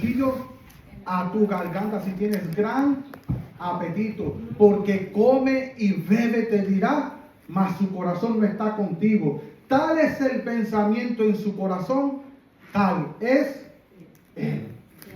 cuchillo a tu garganta si tienes gran apetito, porque come y bebe, te dirá, mas su corazón no está contigo. Tal es el pensamiento en su corazón, tal es él.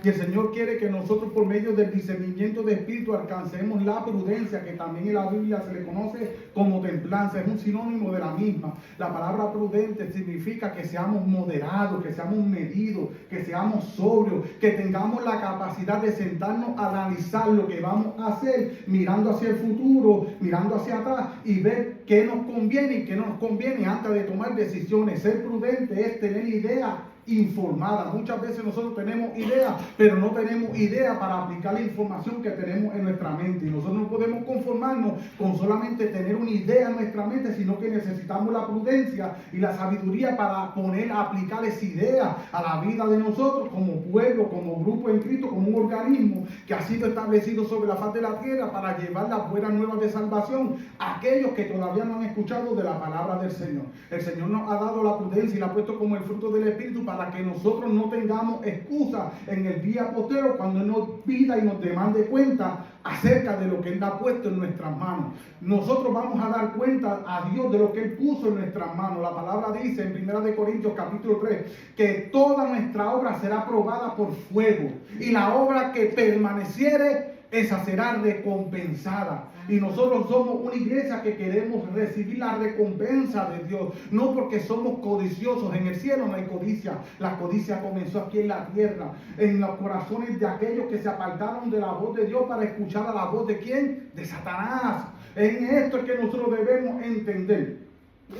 Y el Señor quiere que nosotros, por medio del discernimiento de espíritu, alcancemos la prudencia, que también en la Biblia se le conoce como templanza, es un sinónimo de la misma. La palabra prudente significa que seamos moderados, que seamos medidos, que seamos sobrios, que tengamos la capacidad de sentarnos a analizar lo que vamos a hacer, mirando hacia el futuro, mirando hacia atrás y ver qué nos conviene y qué no nos conviene antes de tomar decisiones. Ser prudente es tener ideas informada. Muchas veces nosotros tenemos ideas, pero no tenemos idea para aplicar la información que tenemos en nuestra mente. Y nosotros no podemos conformarnos con solamente tener una idea en nuestra mente, sino que necesitamos la prudencia y la sabiduría para aplicar esa idea a la vida de nosotros como pueblo, como grupo en Cristo, como un organismo que ha sido establecido sobre la faz de la tierra para llevar las buenas nuevas de salvación a aquellos que todavía no han escuchado de la palabra del Señor. El Señor nos ha dado la prudencia y la ha puesto como el fruto del Espíritu para que nosotros no tengamos excusa en el día postero cuando Él nos pida y nos demande cuenta acerca de lo que Él ha puesto en nuestras manos. Nosotros vamos a dar cuenta a Dios de lo que Él puso en nuestras manos. La palabra dice en 1 Corintios capítulo 3 que toda nuestra obra será probada por fuego y la obra que permaneciere, esa será recompensada. Y nosotros somos una iglesia que queremos recibir la recompensa de Dios, no porque somos codiciosos. En el cielo no hay codicia. La codicia comenzó aquí en la tierra, en los corazones de aquellos que se apartaron de la voz de Dios para escuchar a la voz de ¿quién? De Satanás. En esto es que nosotros debemos entender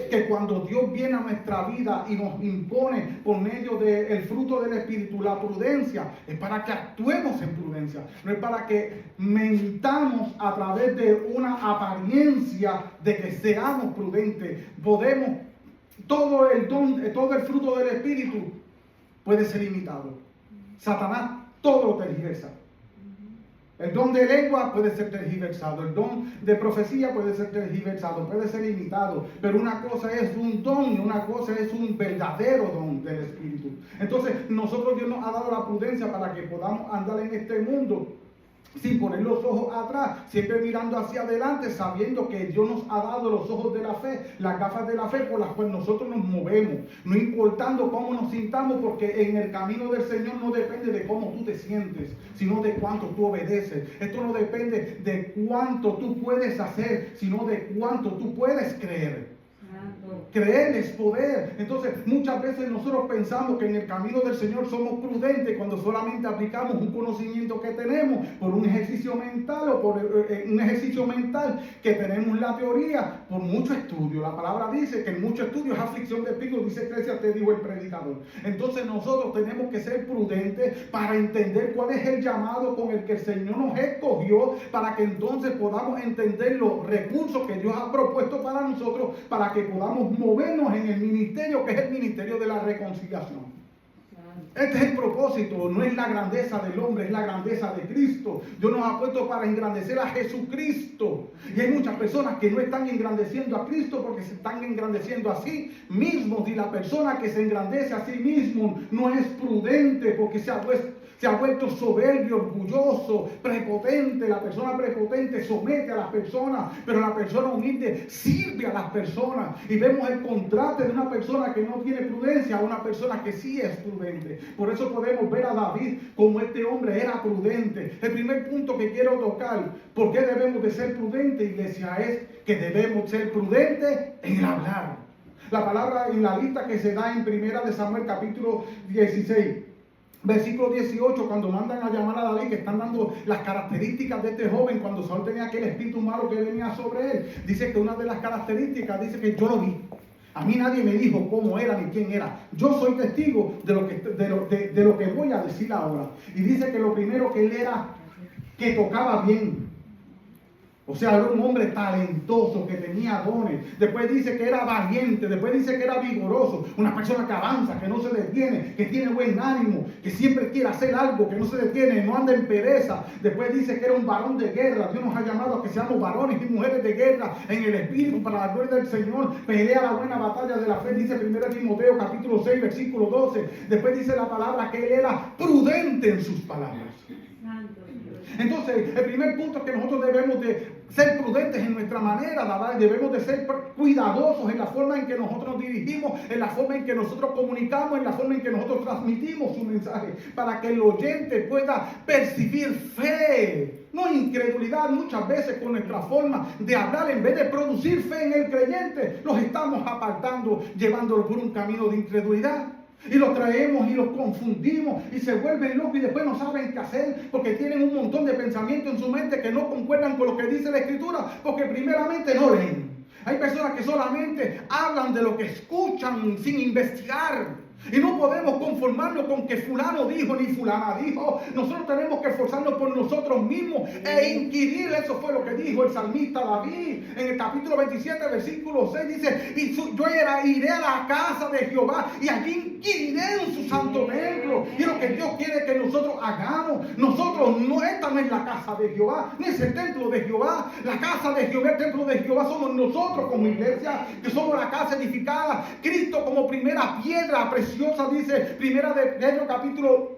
que cuando Dios viene a nuestra vida y nos impone por medio del fruto del Espíritu la prudencia, es para que actuemos en prudencia, no es para que mentamos a través de una apariencia de que seamos prudentes. Podemos, todo el fruto del Espíritu puede ser imitado. Satanás todo lo tergiversa. El don de lengua puede ser tergiversado, el don de profecía puede ser tergiversado, puede ser imitado, pero una cosa es un don y una cosa es un verdadero don del Espíritu. Entonces, Dios nos ha dado la prudencia para que podamos andar en este mundo sin poner los ojos atrás, siempre mirando hacia adelante, sabiendo que Dios nos ha dado los ojos de la fe, las gafas de la fe por las cuales nosotros nos movemos, no importando cómo nos sintamos, porque en el camino del Señor no depende de cómo tú te sientes, sino de cuánto tú obedeces. Esto no depende de cuánto tú puedes hacer, sino de cuánto tú puedes creer. Creer es poder. Entonces muchas veces nosotros pensamos que en el camino del Señor somos prudentes cuando solamente aplicamos un conocimiento que tenemos por un ejercicio mental o por un ejercicio mental que tenemos la teoría por mucho estudio. La palabra dice que en mucho estudio es aflicción de espíritu, dice Eclesiastés, dijo el predicador. Entonces nosotros tenemos que ser prudentes para entender cuál es el llamado con el que el Señor nos escogió, para que entonces podamos entender los recursos que Dios ha propuesto para nosotros, para que podamos movernos en el ministerio que es el ministerio de la reconciliación. Este es el propósito, no es la grandeza del hombre, es la grandeza de Cristo. Dios nos ha puesto para engrandecer a Jesucristo. Y hay muchas personas que no están engrandeciendo a Cristo porque se están engrandeciendo a sí mismos. Y la persona que se engrandece a sí mismo no es prudente porque se ha vuelto soberbio, orgulloso, prepotente. La persona prepotente somete a las personas, pero la persona humilde sirve a las personas. Y vemos el contraste de una persona que no tiene prudencia a una persona que sí es prudente. Por eso podemos ver a David como este hombre era prudente. El primer punto que quiero tocar, ¿por qué debemos de ser prudentes, iglesia? Es que debemos ser prudentes en el hablar. La palabra en la lista que se da en 1 Samuel capítulo 16. Versículo 18, cuando mandan a llamar a David, que están dando las características de este joven cuando Saúl tenía aquel espíritu malo que venía sobre él. Dice que una de las características, dice que yo lo vi. A mí nadie me dijo cómo era ni quién era. Yo soy testigo de lo que voy a decir ahora. Y dice que lo primero que él era, que tocaba bien. O sea, era un hombre talentoso, que tenía dones. Después dice que era valiente, después dice que era vigoroso. Una persona que avanza, que no se detiene, que tiene buen ánimo, que siempre quiere hacer algo, que no se detiene, no anda en pereza. Después dice que era un varón de guerra. Dios nos ha llamado a que seamos varones y mujeres de guerra en el espíritu para la gloria del Señor. Pelea la buena batalla de la fe, dice 1 Timoteo capítulo 6, versículo 12. Después dice la palabra que él era prudente en sus palabras. Entonces, el primer punto es que nosotros debemos de ser prudentes en nuestra manera de hablar, debemos de ser cuidadosos en la forma en que nosotros nos dirigimos, en la forma en que nosotros comunicamos, en la forma en que nosotros transmitimos un mensaje, para que el oyente pueda percibir fe, no incredulidad. Muchas veces con nuestra forma de hablar, en vez de producir fe en el creyente, los estamos apartando, llevándolo por un camino de incredulidad. Y los traemos y los confundimos y se vuelven locos y después no saben qué hacer porque tienen un montón de pensamientos en su mente que no concuerdan con lo que dice la Escritura, porque primeramente no leen. Hay personas que solamente hablan de lo que escuchan sin investigar. Y no podemos conformarnos con que fulano dijo ni fulana dijo. Nosotros tenemos que esforzarnos por nosotros mismos e inquirir. Eso fue lo que dijo el salmista David en el capítulo 27, versículo 6. Dice, yo iré a la casa de Jehová y allí inquiriré en su santo templo. Y lo que Dios quiere que nosotros hagamos. Nosotros no, esta no es la casa de Jehová, ni es el templo de Jehová. La casa de Jehová, el templo de Jehová somos nosotros como iglesia, que somos la casa edificada. Cristo como primera piedra preciosa, dice Primera de Pedro capítulo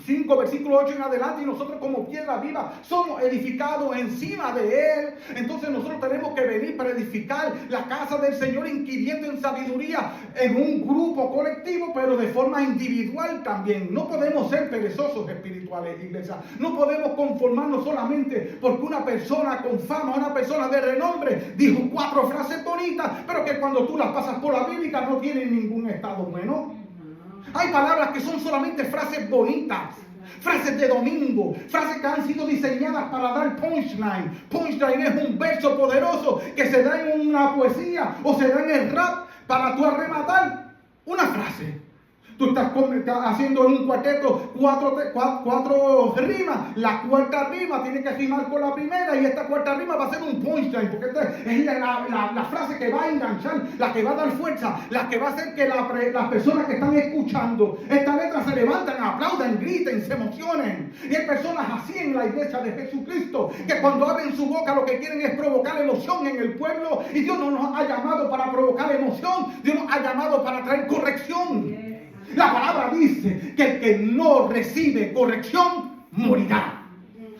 5, versículo 8 en adelante, y nosotros como piedra viva somos edificados encima de Él. Entonces nosotros tenemos que venir para edificar la casa del Señor, inquiriendo en sabiduría en un grupo colectivo, pero de forma individual también. No podemos ser perezosos espirituales, iglesia. No podemos conformarnos solamente porque una persona con fama, una persona de renombre, dijo 4 frases bonitas, pero que cuando tú las pasas por la Biblia no tienen ningún estado bueno. Hay palabras que son solamente frases bonitas, frases de domingo, frases que han sido diseñadas para dar punchline. Punchline es un verso poderoso que se da en una poesía o se da en el rap para tú arrematar una frase. Tú estás haciendo en un cuarteto 4 rimas. La cuarta rima tiene que rimar con la primera y esta cuarta rima va a ser un punchline, porque esta es la frase que va a enganchar, la que va a dar fuerza, la que va a hacer que las personas que están escuchando esta letra se levanten, aplaudan, griten, se emocionen. Y hay personas así en la iglesia de Jesucristo que cuando abren su boca lo que quieren es provocar emoción en el pueblo, y Dios no nos ha llamado para provocar emoción, Dios nos ha llamado para traer corrección. La palabra dice que el que no recibe corrección morirá.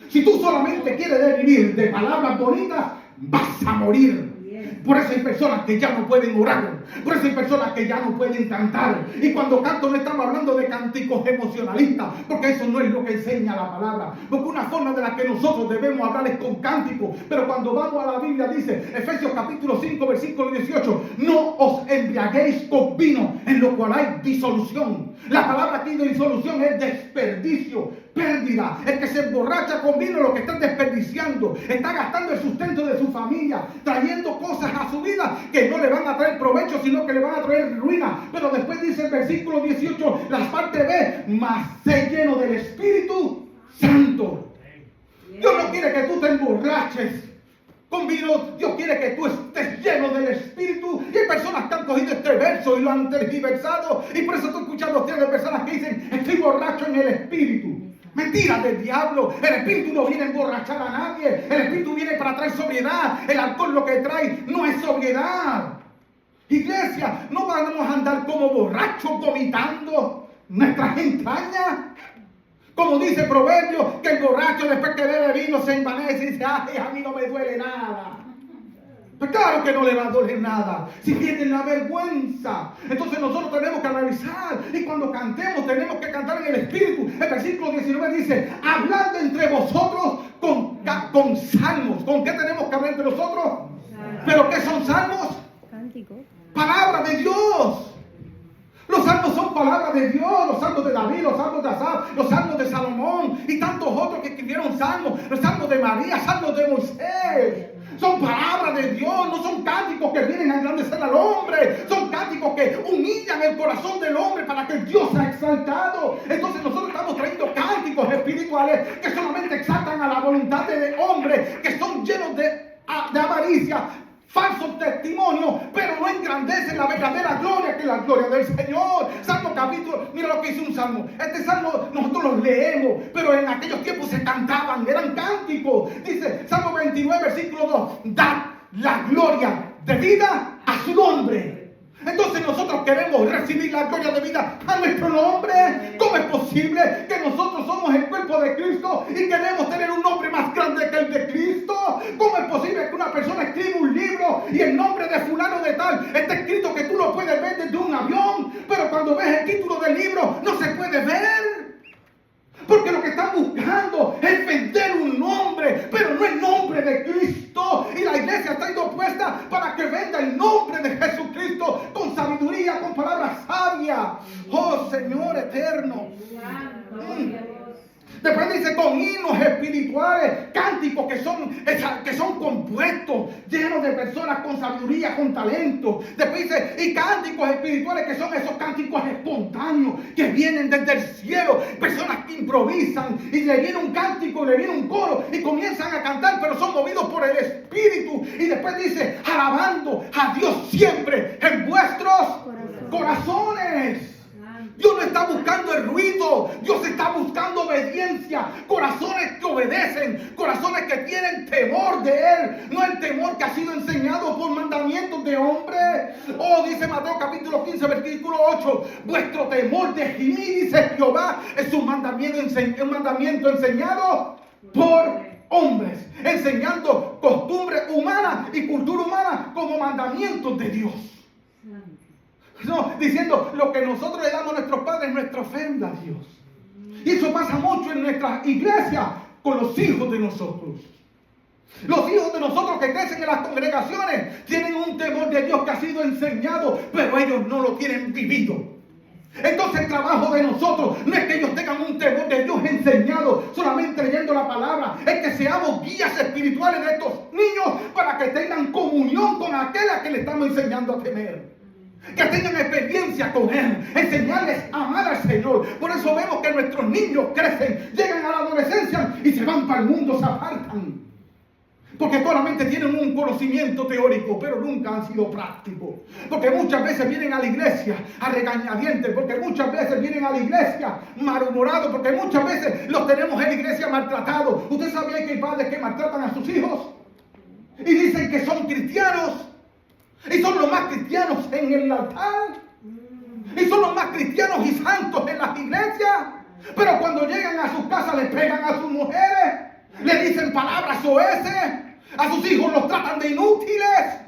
Si tú solamente quieres vivir de palabras bonitas, vas a morir. Por eso hay personas que ya no pueden orar. Por eso hay personas que ya no pueden cantar. Y cuando canto no estamos hablando de cánticos emocionalistas, porque eso no es lo que enseña la palabra. Porque una forma de la que nosotros debemos hablar es con cánticos. Pero cuando vamos a la Biblia dice, Efesios capítulo 5, versículo 18, no os embriaguéis con vino, en lo cual hay disolución. La palabra aquí de disolución es desperdicio, pérdida. El que se emborracha con vino lo que está desperdiciando, está gastando el sustento de su familia, trayendo cosas a su vida que no le van a traer provecho, sino que le van a traer ruina. Pero después dice el versículo 18, la parte B, mas sé lleno del Espíritu Santo. Dios no quiere que tú te emborraches con vino, Dios quiere que tú estés lleno del Espíritu. Y hay personas que han cogido este verso y lo han tergiversado, y por eso estoy escuchando a personas que dicen, estoy borracho en el Espíritu. Mentira del diablo. El Espíritu no viene a emborrachar a nadie. El Espíritu viene para traer sobriedad. El alcohol lo que trae no es sobriedad. Iglesia, no vamos a andar como borrachos vomitando nuestras entrañas. Como dice Proverbio, que el borracho después que bebe vino se envanece y dice, ay, a mí no me duele nada. Pues claro que no le va a doler nada si tienen la vergüenza. Entonces nosotros tenemos que analizar, y cuando cantemos tenemos que cantar en el Espíritu. El versículo 19 dice, hablando entre vosotros con salmos. ¿Con qué tenemos que hablar entre nosotros? ¿Pero qué son salmos? Cántico. Palabra de Dios. Los salmos son palabras de Dios, los salmos de David, los salmos de Asaf, los salmos de Salomón y tantos otros que escribieron salmos, los salmos de María, salmos de Moisés. Son palabras de Dios, no son cánticos que vienen a engrandecer al hombre, son cánticos que humillan el corazón del hombre para que Dios sea exaltado. Entonces nosotros estamos trayendo cánticos espirituales espirituales que solamente exaltan a la voluntad de hombres, que son llenos de avaricia, falsos testimonios, pero no engrandecen la verdadera gloria, que es la gloria del Señor. Salmo capítulo, mira lo que dice un salmo. Este salmo nosotros los leemos, pero en aquellos tiempos se cantaban, eran cánticos. Dice Salmo 29, versículo 2: dad la gloria de vida a su nombre. Entonces nosotros queremos recibir la gloria de vida a nuestro nombre. ¿Cómo es posible que nosotros somos el cuerpo de Cristo y queremos tener un nombre más grande que el de Cristo? ¿Cómo es posible que una persona escriba un libro y el nombre de fulano de tal está escrito que tú lo puedes ver desde un avión, pero cuando ves el título del libro no se puede ver? Porque lo que están buscando es vender un nombre, pero no el nombre de Cristo. Y la iglesia está dispuesta para que venda el nombre de Jesucristo con sabiduría, con palabras sabias. Oh Señor eterno. Después dice con himnos espirituales, cánticos que son compuestos, llenos de personas con sabiduría, con talento. Después dice, y cánticos espirituales que son esos cánticos espontáneos que vienen desde el cielo. Personas que improvisan y le viene un cántico, le viene un coro y comienzan a cantar, pero son movidos por el Espíritu. Y después dice, alabando a Dios siempre en vuestros corazones. Dios no está buscando el ruido, Dios está buscando obediencia, corazones que obedecen, corazones que tienen temor de Él, no el temor que ha sido enseñado por mandamientos de hombres. Oh, dice Mateo capítulo 15, versículo 8, vuestro temor de mí, dice Jehová, es un mandamiento enseñado por hombres, enseñando costumbres humanas y cultura humana como mandamientos de Dios. No, diciendo lo que nosotros le damos a nuestros padres, nuestra ofrenda a Dios. Y eso pasa mucho en nuestras iglesias con los hijos de nosotros. Los hijos de nosotros que crecen en las congregaciones tienen un temor de Dios que ha sido enseñado, pero ellos no lo tienen vivido. Entonces el trabajo de nosotros no es que ellos tengan un temor de Dios enseñado solamente leyendo la palabra, es que seamos guías espirituales de estos niños para que tengan comunión con aquel a que le estamos enseñando a temer. Que tengan experiencia con Él, enseñarles a amar al Señor. Por eso vemos que nuestros niños crecen, llegan a la adolescencia y se van para el mundo, se apartan. Porque solamente tienen un conocimiento teórico, pero nunca han sido prácticos. Porque muchas veces vienen a la iglesia a regañadientes, porque muchas veces vienen a la iglesia malhumorados, porque muchas veces los tenemos en la iglesia maltratados. ¿Usted sabía que hay padres que maltratan a sus hijos? Y dicen que son cristianos. Y son los más cristianos en el altar. Y son los más cristianos y santos en las iglesias. Pero cuando llegan a sus casas les pegan a sus mujeres. Le dicen palabras soeces. A sus hijos los tratan de inútiles.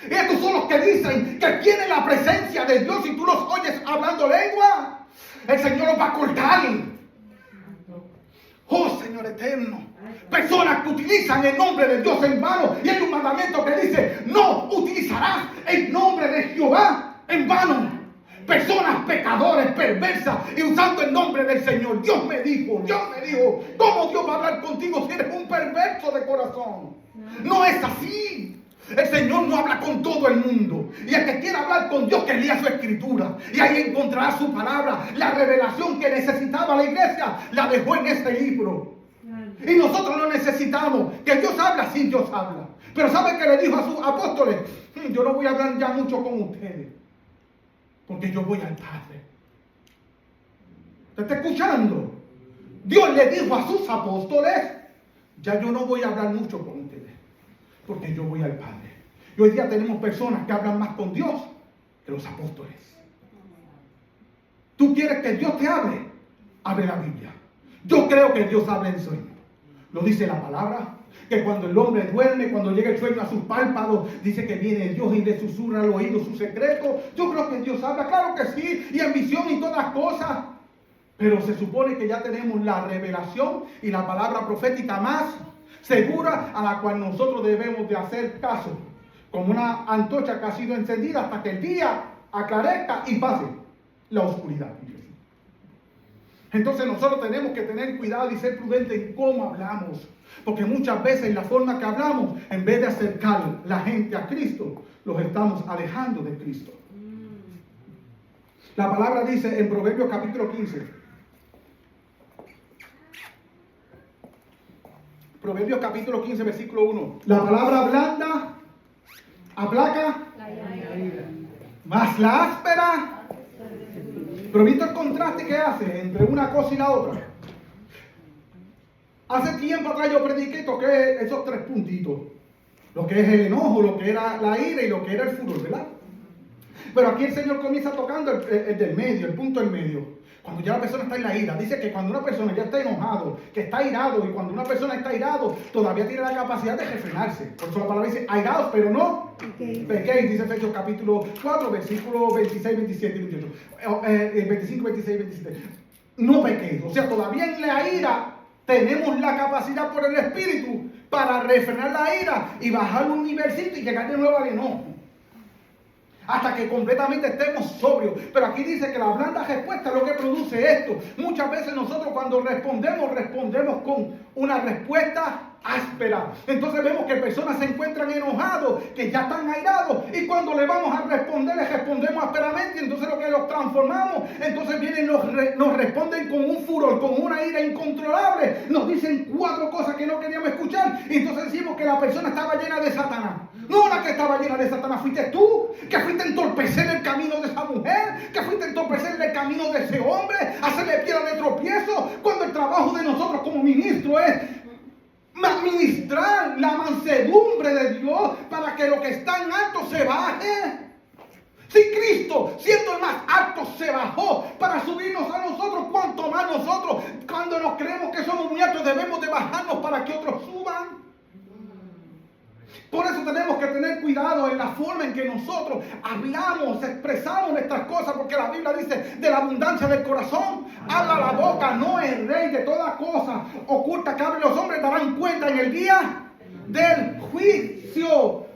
Y estos son los que dicen que tienen la presencia de Dios y tú los oyes hablando lengua. El Señor los va a cortar. Oh Señor eterno. Personas que utilizan el nombre de Dios en vano. Y hay un mandamiento que dice: no utilizarás el nombre de Jehová en vano. Personas pecadores, perversas y usando el nombre del Señor. Dios me dijo, ¿cómo Dios va a hablar contigo si eres un perverso de corazón? No es así. El Señor no habla con todo el mundo. Y el que quiera hablar con Dios, que lea su escritura. Y ahí encontrará su palabra. La revelación que necesitaba la iglesia la dejó en este libro. Y nosotros no necesitamos. Que Dios habla, sí, Dios habla. Pero ¿sabe qué le dijo a sus apóstoles? Yo no voy a hablar ya mucho con ustedes, porque yo voy al Padre. ¿Usted está escuchando? Dios le dijo a sus apóstoles: ya yo no voy a hablar mucho con ustedes, porque yo voy al Padre. Y hoy día tenemos personas que hablan más con Dios que los apóstoles. ¿Tú quieres que Dios te hable? Abre la Biblia. Yo creo que Dios habla en sueño. Lo dice la palabra, que cuando el hombre duerme, cuando llega el sueño a sus párpados, dice que viene Dios y le susurra al oído su secreto. Yo creo que Dios habla, claro que sí, y en visión y todas cosas. Pero se supone que ya tenemos la revelación y la palabra profética más segura, a la cual nosotros debemos de hacer caso, como una antorcha que ha sido encendida hasta que el día aclarezca y pase la oscuridad. Entonces nosotros tenemos que tener cuidado y ser prudentes en cómo hablamos, porque muchas veces la forma que hablamos, en vez de acercar la gente a Cristo, los estamos alejando de Cristo. La palabra dice en Proverbios capítulo 15, Proverbios capítulo 15, versículo 1. La palabra blanda aplaca, más la áspera. Pero ¿viste el contraste que hace entre una cosa y la otra? Hace tiempo atrás yo prediqué y toqué esos 3 puntitos. Lo que es el enojo, lo que era la ira y lo que era el furor, ¿verdad? Pero aquí el Señor comienza tocando el del medio, el punto del medio. Cuando ya la persona está en la ira, dice que cuando una persona ya está enojado, que está airado, y cuando una persona está airado, todavía tiene la capacidad de refrenarse. Por eso la palabra dice, airados, pero no pequéis, dice Efesios capítulo 4, versículos 26, 27 y 28. 25, 26 y 27. No pequéis, o sea, todavía en la ira tenemos la capacidad por el Espíritu para refrenar la ira y bajar un nivelcito y llegar de nuevo al enojo. Hasta que completamente estemos sobrios. Pero aquí dice que la blanda respuesta es lo que produce esto. Muchas veces nosotros cuando respondemos con una respuesta áspera. Entonces vemos que personas se encuentran enojados, que ya están airados, y cuando le vamos a responder, les respondemos ásperamente, y entonces lo que los transformamos, entonces vienen, nos responden con un furor, con una ira incontrolable, nos dicen 4 cosas que no queríamos escuchar, y entonces decimos que la persona estaba llena de Satanás. No, la que estaba llena de Satanás fuiste tú, que fuiste a entorpecer el camino de esa mujer, que fuiste a entorpecer el camino de ese hombre, hacerle piedra de tropiezo, cuando el trabajo de nosotros como ministro es administrar la mansedumbre de Dios para que lo que está en alto se baje. Si Cristo, siendo el más alto, se bajó para subirnos a nosotros, cuanto más nosotros, cuando nos creemos que somos muy altos, debemos de bajarnos para que otros suban. Por eso tenemos que tener cuidado en la forma en que nosotros hablamos, expresamos nuestras cosas, porque la Biblia dice, de la abundancia del corazón habla la boca. No es rey de toda cosa oculta que hablen los hombres, darán cuenta en el día del juicio.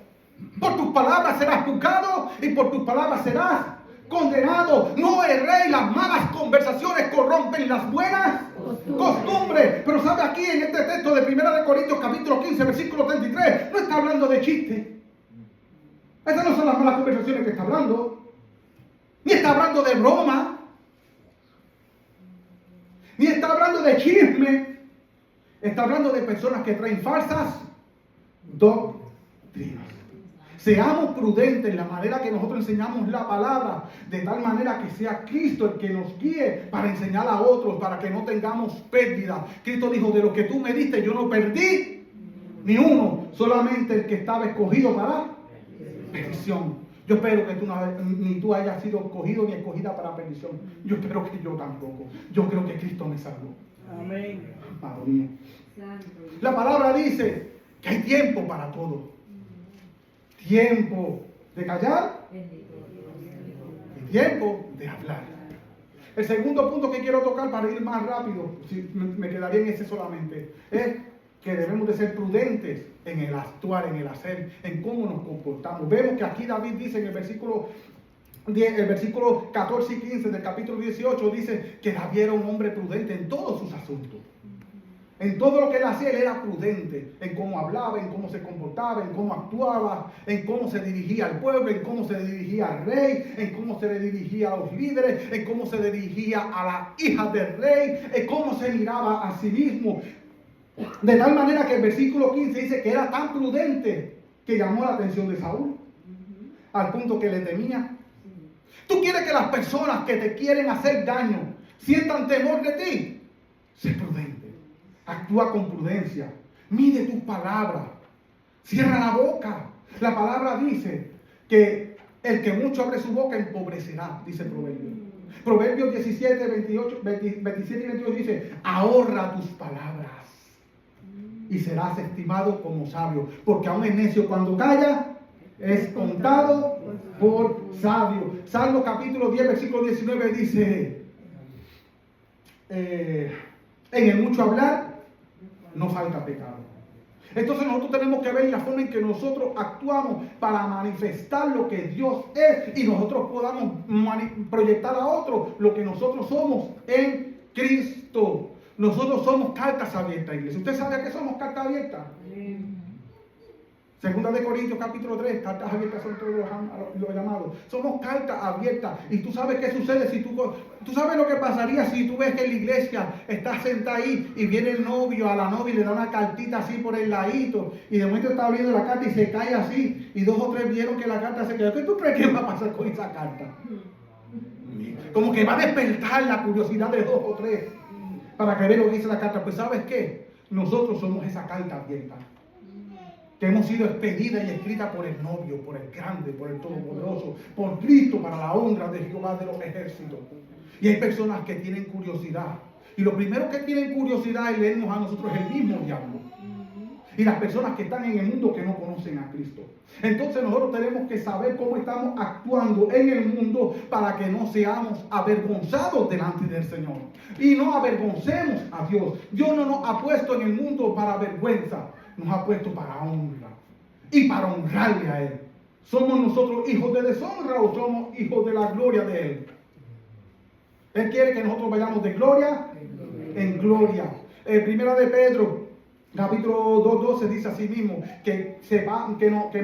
Por tus palabras serás juzgado y por tus palabras serás condenado. No es rey, las malas conversaciones corrompen las buenas costumbres. Pero sabe, aquí en este texto de 1 Corintios capítulo 15 versículo 33 no está hablando de chiste. Estas no son las malas conversaciones que está hablando, ni está hablando de broma, ni está hablando de chisme. Está hablando de personas que traen falsas doctrinas. Seamos prudentes en la manera que nosotros enseñamos la palabra, de tal manera que sea Cristo el que nos guíe para enseñar a otros, para que no tengamos pérdida. Cristo dijo, de lo que tú me diste, yo no perdí ni uno, solamente el que estaba escogido para perdición. Yo espero que ni tú hayas sido escogido ni escogida para perdición. Yo espero que yo tampoco. Yo creo que Cristo me salvó. Amén. Amado mío. La palabra dice que hay tiempo para todo. Tiempo de callar y tiempo de hablar. El segundo punto que quiero tocar para ir más rápido, si me quedaría en ese solamente, es que debemos de ser prudentes en el actuar, en el hacer, en cómo nos comportamos. Vemos que aquí David dice en el versículo 14 y 15 del capítulo 18, dice que David era un hombre prudente en todos sus asuntos. En todo lo que él hacía, él era prudente, en cómo hablaba, en cómo se comportaba, en cómo actuaba, en cómo se dirigía al pueblo, en cómo se dirigía al rey, en cómo se le dirigía a los líderes, en cómo se dirigía a la hija del rey, en cómo se miraba a sí mismo. De tal manera que el versículo 15 dice que era tan prudente que llamó la atención de Saúl, al punto que le temía. ¿Tú quieres que las personas que te quieren hacer daño sientan temor de ti? Sé prudente. Actúa con prudencia. Mide tus palabras. Cierra la boca. La palabra dice que el que mucho abre su boca empobrecerá, dice Proverbios. Proverbios 17, 27 y 22 dice, ahorra tus palabras y serás estimado como sabio, porque aún es necio cuando calla, es contado por sabio. Salmo capítulo 10, versículo 19 dice, en el mucho hablar no falta pecado. Entonces nosotros tenemos que ver la forma en que nosotros actuamos para manifestar lo que Dios es y nosotros podamos proyectar a otros lo que nosotros somos en Cristo. Nosotros somos cartas abiertas, iglesia. ¿Usted sabe que somos cartas abiertas? Segunda de Corintios capítulo 3, cartas abiertas son todos los llamados. Somos cartas abiertas. Y tú sabes qué sucede si tú sabes lo que pasaría si tú ves que en la iglesia está sentada ahí y viene el novio a la novia y le da una cartita así por el ladito. Y de momento está abriendo la carta y se cae así. Y 2 o 3 vieron que la carta se quedó. ¿Qué tú crees que va a pasar con esa carta? Como que va a despertar la curiosidad de 2 o 3 para que vean lo que dice la carta. Pues ¿sabes qué? Nosotros somos esa carta abierta, que hemos sido expedida y escrita por el novio, por el grande, por el todopoderoso, por Cristo, para la honra de Jehová de los ejércitos. Y hay personas que tienen curiosidad. Y lo primero que tienen curiosidad es leernos a nosotros el mismo diablo. Y las personas que están en el mundo que no conocen a Cristo. Entonces nosotros tenemos que saber cómo estamos actuando en el mundo para que no seamos avergonzados delante del Señor. Y no avergoncemos a Dios. Dios no nos ha puesto en el mundo para vergüenza. Nos ha puesto para honra y para honrarle a Él. ¿Somos nosotros hijos de deshonra o somos hijos de la gloria de Él? Él quiere que nosotros vayamos de gloria en gloria. Primera de Pedro, capítulo 2:12 dice así mismo, que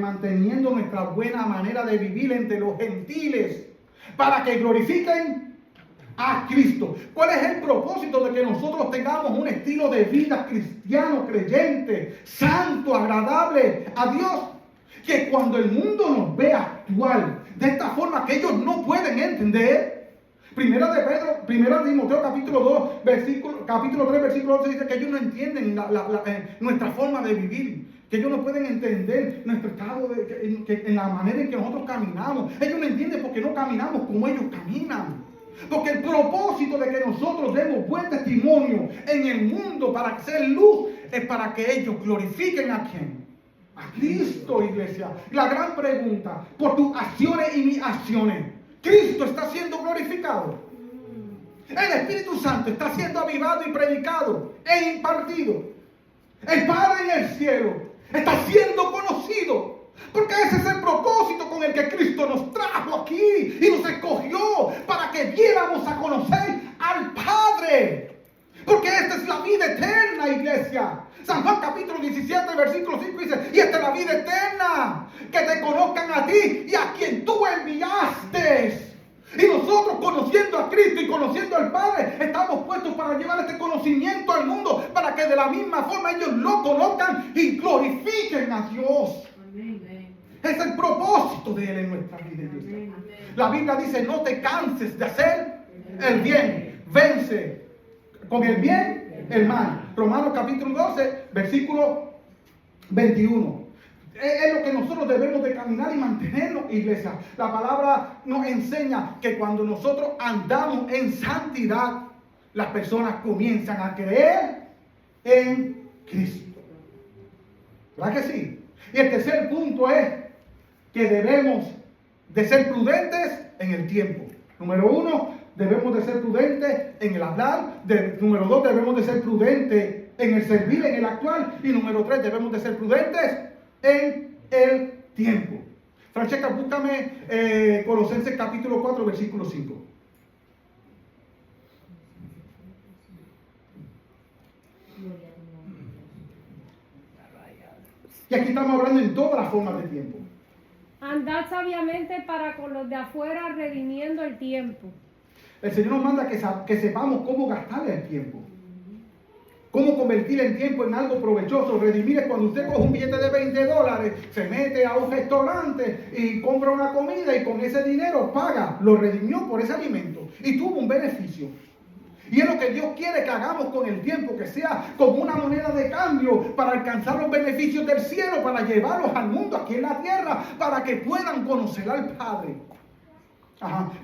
manteniendo nuestra buena manera de vivir entre los gentiles, para que glorifiquen a Cristo. ¿Cuál es el propósito de que nosotros tengamos un estilo de vida cristiano, creyente, santo, agradable a Dios? Que cuando el mundo nos ve actuar de esta forma que ellos no pueden entender. Primera de Timoteo capítulo 3 versículo 11 dice que ellos no entienden nuestra forma de vivir. Que ellos no pueden entender nuestro estado, en la manera en que nosotros caminamos. Ellos no entienden porque no caminamos como ellos caminan. Porque el propósito de que nosotros demos buen testimonio en el mundo para ser luz es para que ellos glorifiquen a ¿quién? A Cristo, iglesia. La gran pregunta, por tus acciones y mis acciones, ¿Cristo está siendo glorificado? El Espíritu Santo está siendo avivado y predicado e impartido. El Padre en el cielo está siendo conocido. Porque ese es el propósito con el que Cristo nos trajo aquí y nos escogió para que diéramos a conocer al Padre. Porque esta es la vida eterna, iglesia. San Juan capítulo 17, versículo 5 dice, y esta es la vida eterna, que te conozcan a ti y a quien tú enviaste. Y nosotros, conociendo a Cristo y conociendo al Padre, estamos puestos para llevar este conocimiento al mundo, para que de la misma forma ellos lo conozcan y glorifiquen a Dios. Es el propósito de Él en nuestra vida, iglesia. La Biblia dice, no te canses de hacer el bien, vence con el bien el mal. Romanos capítulo 12, versículo 21. Es lo que nosotros debemos de caminar y mantenernos, iglesia. La palabra nos enseña que cuando nosotros andamos en santidad, las personas comienzan a creer en Cristo. ¿Verdad que sí? Y el tercer punto es que debemos de ser prudentes en el tiempo. Número 1, debemos de ser prudentes en el hablar. Número 2, debemos de ser prudentes en el servir, en el actuar. Y número 3, debemos de ser prudentes en el tiempo. Francesca, búscame Colosenses capítulo 4, versículo 5. Y aquí estamos hablando en todas las formas de tiempo. Andad sabiamente para con los de afuera, redimiendo el tiempo. El Señor nos manda que sepamos cómo gastar el tiempo. Cómo convertir el tiempo en algo provechoso. Redimir es cuando usted coge un billete de $20, se mete a un restaurante y compra una comida y con ese dinero paga. Lo redimió por ese alimento y tuvo un beneficio. Y es lo que Dios quiere que hagamos con el tiempo, que sea como una moneda de cambio para alcanzar los beneficios del cielo, para llevarlos al mundo aquí en la tierra, para que puedan conocer al Padre.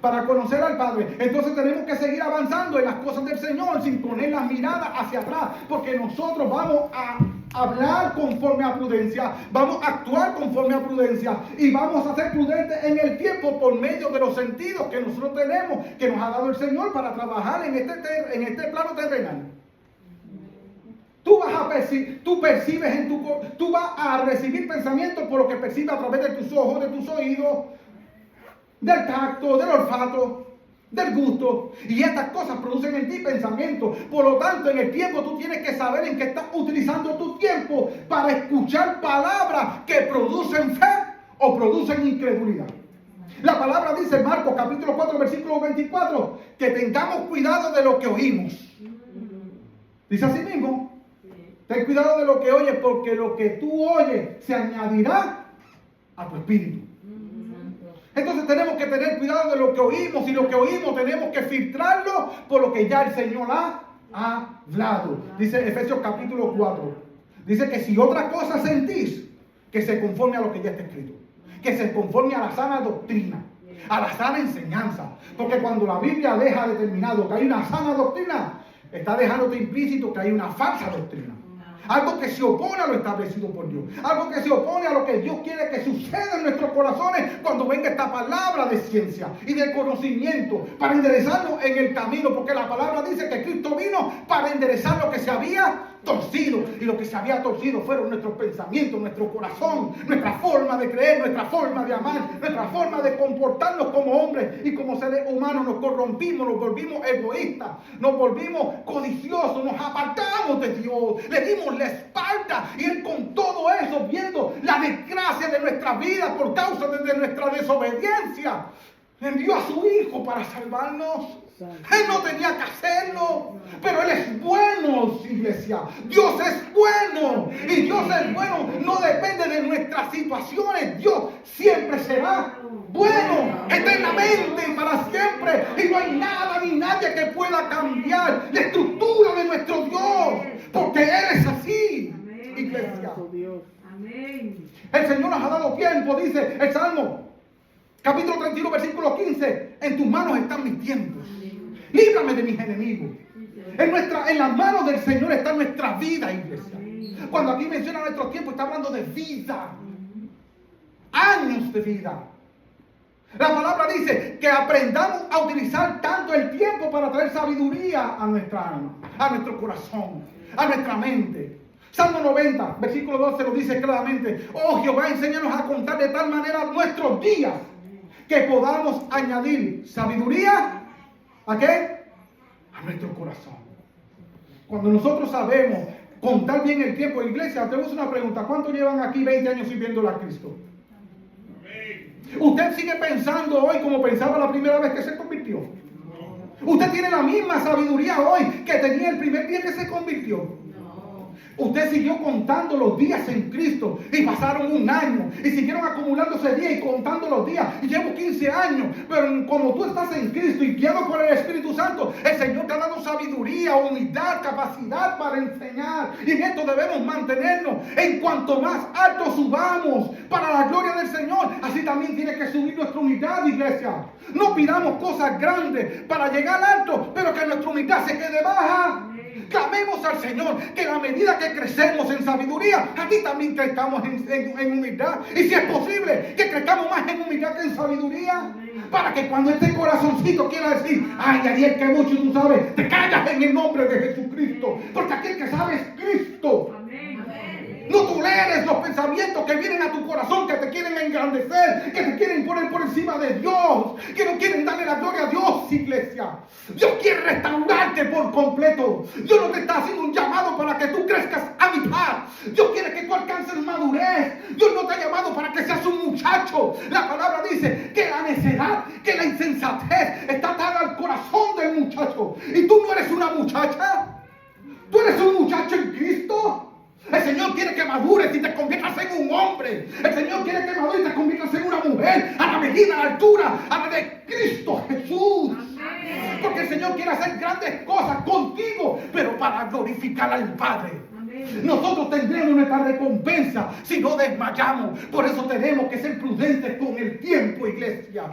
Para conocer al Padre. Entonces tenemos que seguir avanzando en las cosas del Señor sin poner las miradas hacia atrás, porque nosotros vamos a hablar conforme a prudencia, vamos a actuar conforme a prudencia y vamos a ser prudentes en el tiempo por medio de los sentidos que nosotros tenemos, que nos ha dado el Señor para trabajar en este plano terrenal. Tú vas a recibir pensamientos por lo que percibes a través de tus ojos, de tus oídos, del tacto, del olfato, del gusto. Y estas cosas producen en ti pensamiento. Por lo tanto, en el tiempo tú tienes que saber en qué estás utilizando tu tiempo para escuchar palabras que producen fe o producen incredulidad. La palabra dice en Marcos capítulo 4 versículo 24 que tengamos cuidado de lo que oímos. Dice así mismo: ten cuidado de lo que oyes, porque lo que tú oyes se añadirá a tu espíritu. Entonces tenemos que tener cuidado de lo que oímos, y lo que oímos tenemos que filtrarlo por lo que ya el Señor ha hablado. Dice Efesios capítulo 4. Dice que si otra cosa sentís, que se conforme a lo que ya está escrito. Que se conforme a la sana doctrina, a la sana enseñanza. Porque cuando la Biblia deja determinado que hay una sana doctrina, está dejándote implícito que hay una falsa doctrina. Algo que se opone a lo establecido por Dios. Algo que se opone a lo que Dios quiere que suceda en nuestros corazones cuando venga esta palabra de ciencia y de conocimiento para enderezarnos en el camino. Porque la palabra dice que Cristo vino para enderezar lo que se había torcido. Y lo que se había torcido fueron nuestros pensamientos, nuestro corazón, nuestra forma de creer, nuestra forma de amar, nuestra forma de comportarnos como hombres y como seres humanos. Nos corrompimos, nos volvimos egoístas, nos volvimos codiciosos, nos apartamos de Dios, le dimos la espalda, y Él, con todo eso, viendo la desgracia de nuestra vida por causa de nuestra desobediencia, envió a su Hijo para salvarnos. Él no tenía que hacerlo, pero Él es bueno, iglesia. Dios es bueno, y Dios es bueno. No depende de nuestras situaciones. Dios siempre será bueno, eternamente y para siempre. Y no hay nada ni nadie que pueda cambiar la estructura de nuestro Dios, porque Él es así, iglesia. El Señor nos ha dado tiempo, dice el Salmo capítulo 31 versículo 15: en tus manos están mis tiempos, líbrame de mis enemigos. En las manos del Señor está nuestra vida, iglesia. Cuando aquí menciona nuestro tiempo, está hablando de vida, años de vida. La palabra dice que aprendamos a utilizar tanto el tiempo para traer sabiduría a nuestra alma, a nuestro corazón, a nuestra mente. Salmo 90, versículo 12 lo dice claramente: oh Jehová, enséñanos a contar de tal manera nuestros días que podamos añadir sabiduría, ¿a qué? A nuestro corazón. Cuando nosotros sabemos contar bien el tiempo, iglesia, te hago una pregunta: ¿cuántos llevan aquí 20 años sirviéndole a Cristo? ¿Usted sigue pensando hoy como pensaba la primera vez que se convirtió? ¿Usted tiene la misma sabiduría hoy que tenía el primer día que se convirtió? Usted siguió contando los días en Cristo y pasaron un año y siguieron acumulándose días y contando los días y llevo 15 años, pero como tú estás en Cristo y guiado por el Espíritu Santo, el Señor te ha dado sabiduría, humildad, capacidad para enseñar, y en esto debemos mantenernos. En cuanto más alto subamos para la gloria del Señor, así también tiene que subir nuestra humildad, iglesia. No pidamos cosas grandes para llegar alto, pero que nuestra humildad se quede baja. Clamemos al Señor que a la medida que crecemos en sabiduría, aquí también crezcamos en humildad. Y si es posible, que crezcamos más en humildad que en sabiduría. Para que cuando este corazoncito quiera decir: ay, Ariel, que mucho tú sabes, te callas en el nombre de Jesucristo. Porque aquel que sabe es Cristo. No toleres los pensamientos que vienen a tu corazón, que te quieren engrandecer, que te quieren poner por encima de Dios, que no quieren darle la gloria a Dios, iglesia. Dios quiere restaurarte por completo. Dios no te está haciendo un llamado para que tú crezcas a mitad. Dios quiere que tú alcances madurez. Dios no te ha llamado para que seas un muchacho. La palabra dice que la necedad, que la insensatez está atada al corazón del muchacho. Y tú no eres una muchacha. Tú eres un muchacho en Cristo. El Señor quiere que madures y te conviertas en un hombre. El Señor quiere que madures y te conviertas en una mujer a la medida, a la altura, a la de Cristo Jesús. Amén. Porque el Señor quiere hacer grandes cosas contigo, pero para glorificar al Padre. Nosotros tendremos nuestra recompensa si no desmayamos. Por eso tenemos que ser prudentes con el tiempo, iglesia,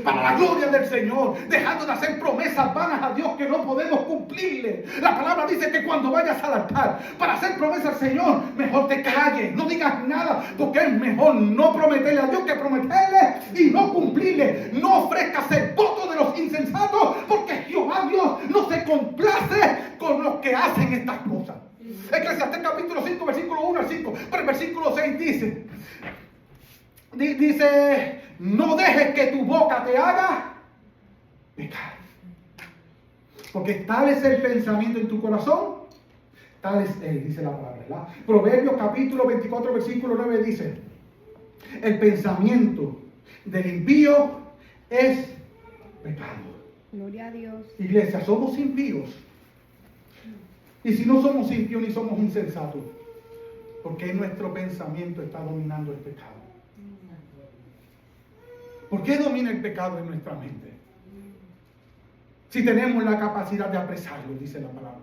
para la gloria del Señor, dejando de hacer promesas vanas a Dios que no podemos cumplirle. La palabra dice que cuando vayas al altar para hacer promesas al Señor, mejor te calles, no digas nada, porque es mejor no prometerle a Dios que prometerle y no cumplirle. No ofrezcas el voto de los insensatos, porque Jehová Dios no se complace con los que hacen estas cosas. Eclesiastés capítulo 5, versículo 1 al 5, pero el versículo 6 dice: no dejes que tu boca te haga pecar. Porque tal es el pensamiento en tu corazón, tal es él, dice la palabra, ¿verdad? Proverbios capítulo 24, versículo 9 dice, el pensamiento del impío es pecado. Gloria a Dios. Iglesia, somos impíos. Y si no somos impíos ni somos insensatos, porque nuestro pensamiento está dominando el pecado. ¿Por qué domina el pecado en nuestra mente? Si tenemos la capacidad de apresarlo, dice la palabra,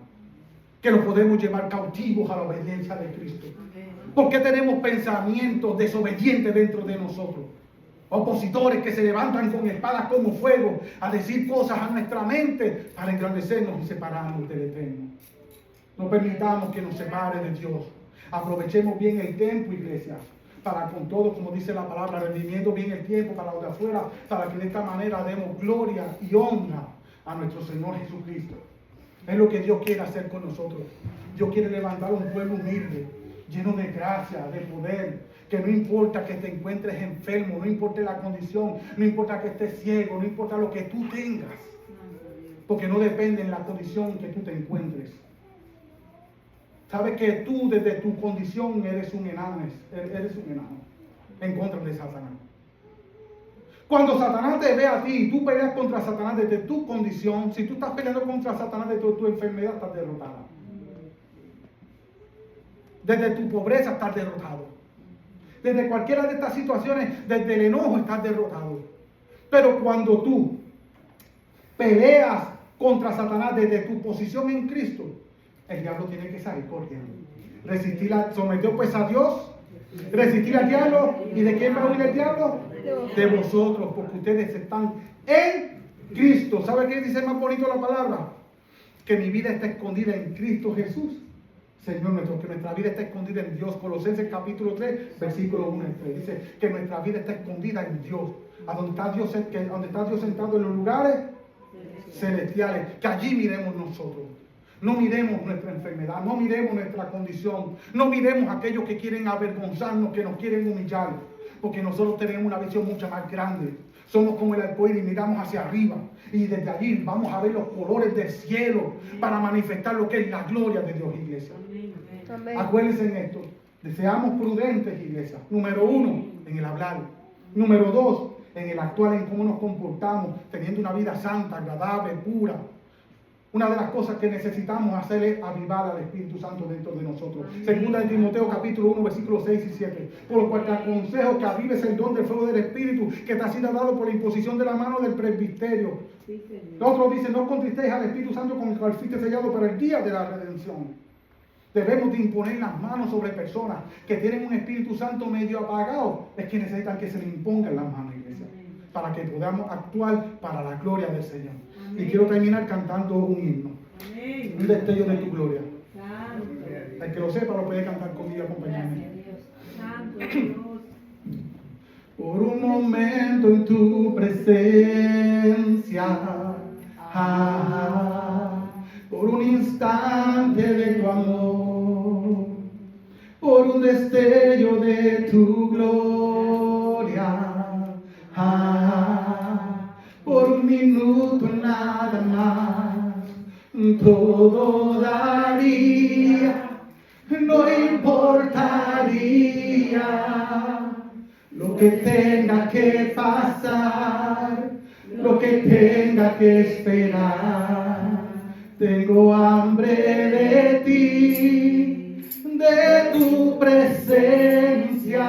que lo podemos llevar cautivos a la obediencia de Cristo. ¿Por qué tenemos pensamientos desobedientes dentro de nosotros? Opositores que se levantan con espadas como fuego a decir cosas a nuestra mente para engrandecernos y separarnos del Eterno. No permitamos que nos separe de Dios. Aprovechemos bien el tiempo, iglesia, para con todo, como dice la palabra, redimiendo bien el tiempo para los de afuera, para que de esta manera demos gloria y honra a nuestro Señor Jesucristo. Es lo que Dios quiere hacer con nosotros. Dios quiere levantar un pueblo humilde, lleno de gracia, de poder, que no importa que te encuentres enfermo, no importa la condición, no importa que estés ciego, no importa lo que tú tengas, porque no depende en la condición que tú te encuentres. Sabes que tú desde tu condición eres un enano en contra de Satanás. Cuando Satanás te ve a ti y tú peleas contra Satanás desde tu condición, si tú estás peleando contra Satanás desde tu enfermedad, estás derrotada. Desde tu pobreza estás derrotado. Desde cualquiera de estas situaciones, desde el enojo estás derrotado. Pero cuando tú peleas contra Satanás desde tu posición en Cristo, el diablo tiene que salir corriendo. Sometió pues a Dios, resistir al diablo. ¿Y de quién va a huir el diablo? De vosotros, porque ustedes están en Cristo. ¿Sabe qué dice más bonito la palabra? Que mi vida está escondida en Cristo Jesús, Señor nuestro, que nuestra vida está escondida en Dios. Colosenses capítulo 3, versículo 1 y 3. Dice que nuestra vida está escondida en Dios. A donde está Dios sentado en los lugares celestiales. Que allí miremos nosotros. No miremos nuestra enfermedad, no miremos nuestra condición, no miremos a aquellos que quieren avergonzarnos, que nos quieren humillar, porque nosotros tenemos una visión mucho más grande. Somos como el arcoíris, miramos hacia arriba y desde allí vamos a ver los colores del cielo para manifestar lo que es la gloria de Dios, iglesia. Amén. Acuérdense en esto, seamos prudentes, iglesia. Número 1, en el hablar. Número 2, en el actuar, en cómo nos comportamos, teniendo una vida santa, agradable, pura. Una de las cosas que necesitamos hacer es avivar al Espíritu Santo dentro de nosotros. Segunda de Timoteo capítulo 1, versículos 6 y 7. Por lo cual te aconsejo que avives el don del fuego del Espíritu que te ha sido dado por la imposición de la mano del presbiterio. Sí, otro dice, no contristéis al Espíritu Santo con el cual fuiste sellado para el día de la redención. Debemos de imponer las manos sobre personas que tienen un Espíritu Santo medio apagado. Es que necesitan que se le impongan las manos, iglesia, para que podamos actuar para la gloria del Señor. Amén. Y quiero terminar cantando un himno. Amén. Un destello de tu gloria. Santo. El que lo sepa lo puede cantar conmigo, acompañarme. Por un momento en tu presencia, por un instante de tu amor, por un destello de tu gloria, por un minuto nada más, todo daría, no importaría lo que tenga que pasar, lo que tenga que esperar. Tengo hambre de ti, de tu presencia,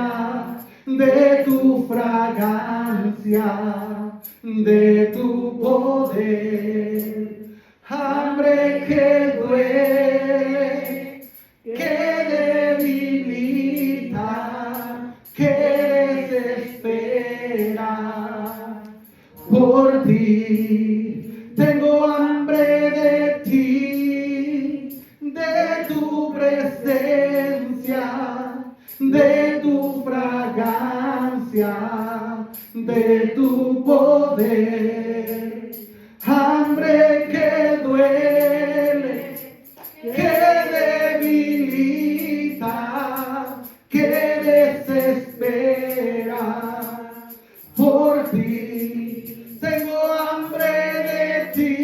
de tu fragancia, de tu poder. Hambre que duele, que debilita, que desespera. Por ti tengo hambre de ti, de tu presencia, de tu fragancia, de tu poder. Hambre que duele, que debilita, que desespera. Por ti tengo hambre de ti.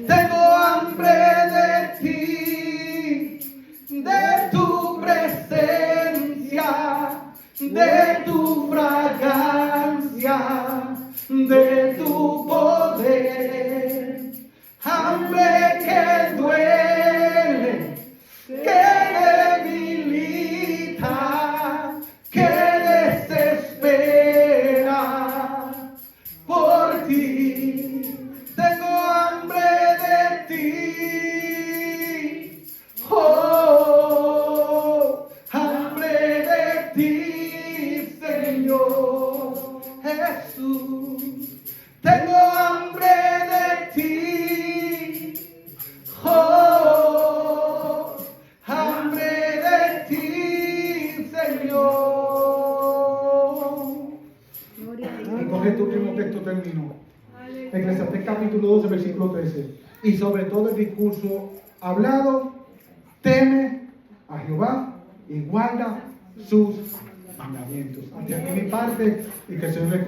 Tengo hambre de ti, de tu presencia, de tu fragancia, de tu poder. Hambre que duele, que debilita, que desespera por ti. Tengo hambre de ti. Oh, hambre de ti, Señor Jesús. Tengo hambre de ti. Oh, hambre de ti, Señor. Y con este último texto termino. Eclesiastés capítulo 12, versículo 13. Y sobre todo el discurso hablado, teme a Jehová y guarda sus mandamientos. Hasta aquí mi parte y que el Señor les